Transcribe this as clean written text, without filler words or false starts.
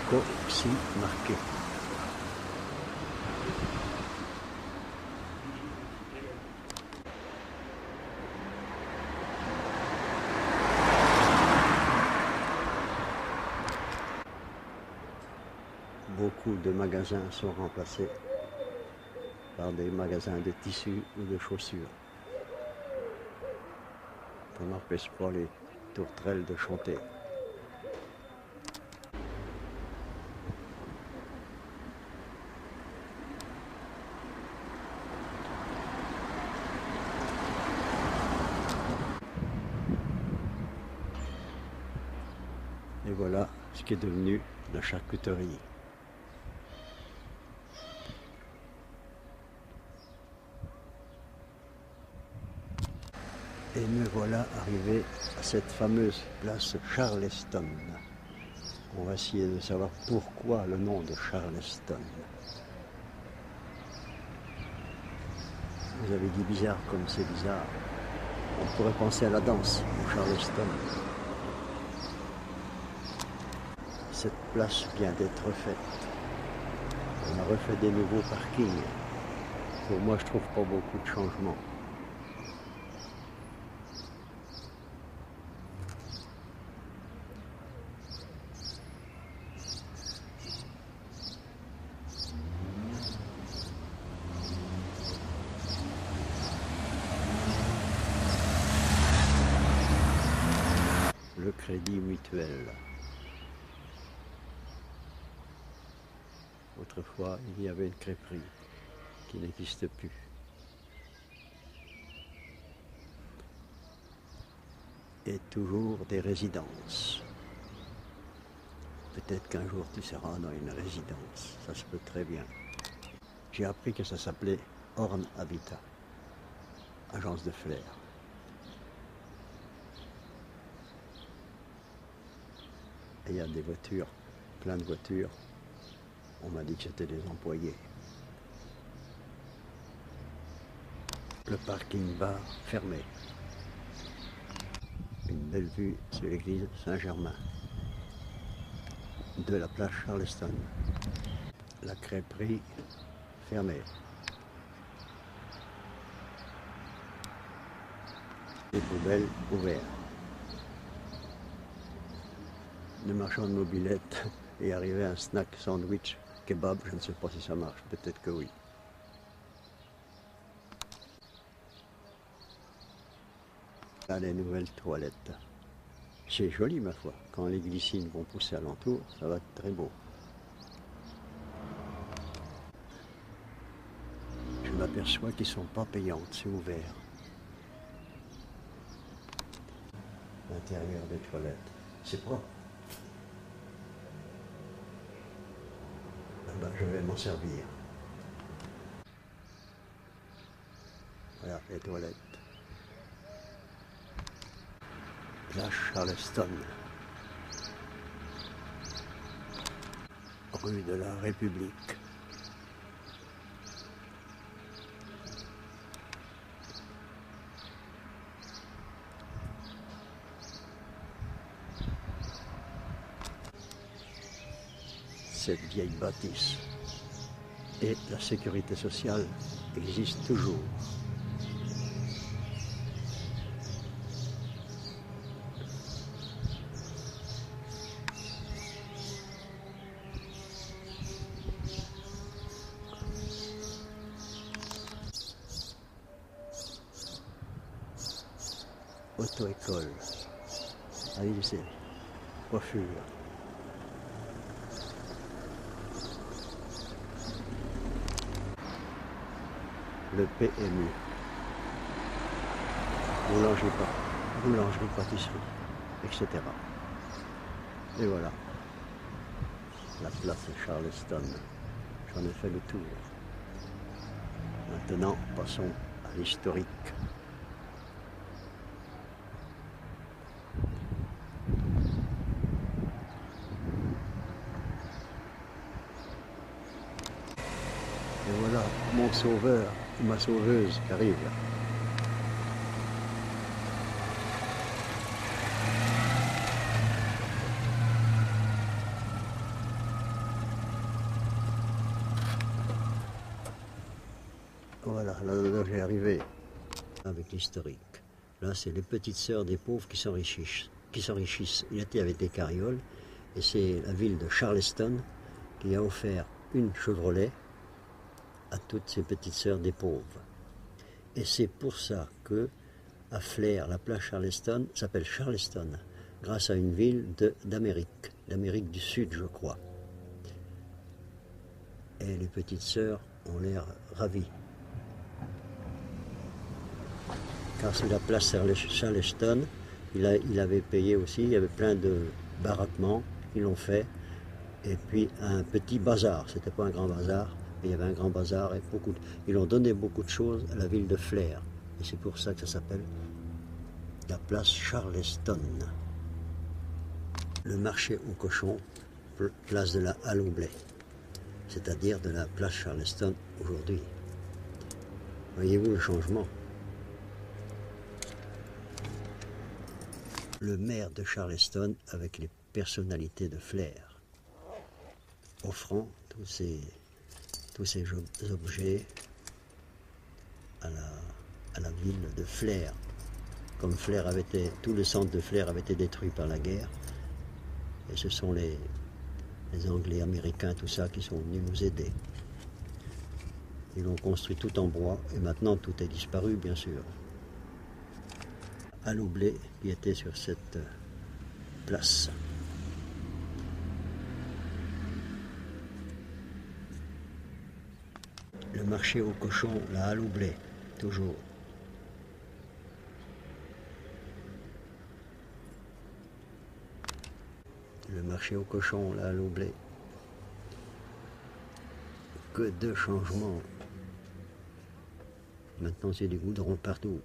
Coxy marqué. Beaucoup de magasins sont remplacés par des magasins de tissus ou de chaussures. Ça n'empêche pas les tourterelles de chanter. Et voilà ce qui est devenu la charcuterie. Et me voilà arrivé à cette fameuse place Charleston. On va essayer de savoir pourquoi le nom de Charleston. Vous avez dit bizarre comme c'est bizarre. On pourrait penser à la danse au Charleston. Cette place vient d'être refaite. On a refait des nouveaux parkings. Pour moi, je trouve pas beaucoup de changements. Le Crédit Mutuel. Autrefois, il y avait une crêperie qui n'existe plus. Et toujours des résidences. Peut-être qu'un jour tu seras dans une résidence, ça se peut très bien. J'ai appris que ça s'appelait Horn Habitat, agence de flair. Et il y a des voitures, plein de voitures. On m'a dit que c'était des employés. Le parking bar fermé. Une belle vue sur l'église Saint-Germain. De la place Charleston. La crêperie fermée. Les poubelles ouvertes. Le marchand de mobilette est arrivé à un snack sandwich kebab, je ne sais pas si ça marche, peut-être que oui. Là, les nouvelles toilettes. C'est joli ma foi, quand les glycines vont pousser alentour, ça va être très beau. Je m'aperçois qu'ils ne sont pas payantes, c'est ouvert. L'intérieur des toilettes, c'est propre. Ben, je vais m'en servir. Voilà les toilettes. Place Charleston. Rue de la République. Cette vieille bâtisse. Et la sécurité sociale existe toujours. Auto-école. Allez, c'est coiffure. Le PMU. Boulangerie, pâtisserie, etc. Et voilà. La place Charleston. J'en ai fait le tour. Maintenant, passons à l'historique. Et voilà mon sauveur, ma sauveuse qui arrive. Voilà, là j'ai arrivé avec l'historique. Là, c'est les petites sœurs des pauvres qui s'enrichissent. Il était avec des carrioles, et c'est la ville de Charleston qui a offert une Chevrolet à toutes ces petites sœurs des pauvres. Et c'est pour ça que à Flair, la plage Charleston s'appelle Charleston, grâce à une ville d'Amérique du Sud, je crois. Et les petites sœurs ont l'air ravies. Car c'est la place Charleston, il avait payé aussi, il y avait plein de baraquements, ils l'ont fait. Et puis un petit bazar, c'était pas un grand bazar, mais il y avait un grand bazar et ils ont donné beaucoup de choses à la ville de Flair. Et c'est pour ça que ça s'appelle la place Charleston. Le marché aux cochons, place de la Halle au blé, c'est-à-dire de la place Charleston aujourd'hui. Voyez-vous le changement? Le maire de Charleston avec les personnalités de Flair, offrant tous ces objets à la ville de Flair. Comme tout le centre de Flair avait été détruit par la guerre, et ce sont les Anglais, Américains, tout ça, qui sont venus nous aider. Ils l'ont construit tout en bois, et maintenant tout est disparu, bien sûr. Halle au blé qui était sur cette place. Le marché aux cochons, la Halle au blé, toujours. Le marché aux cochons, la Halle au blé. Que de changements. Maintenant c'est du goudron partout.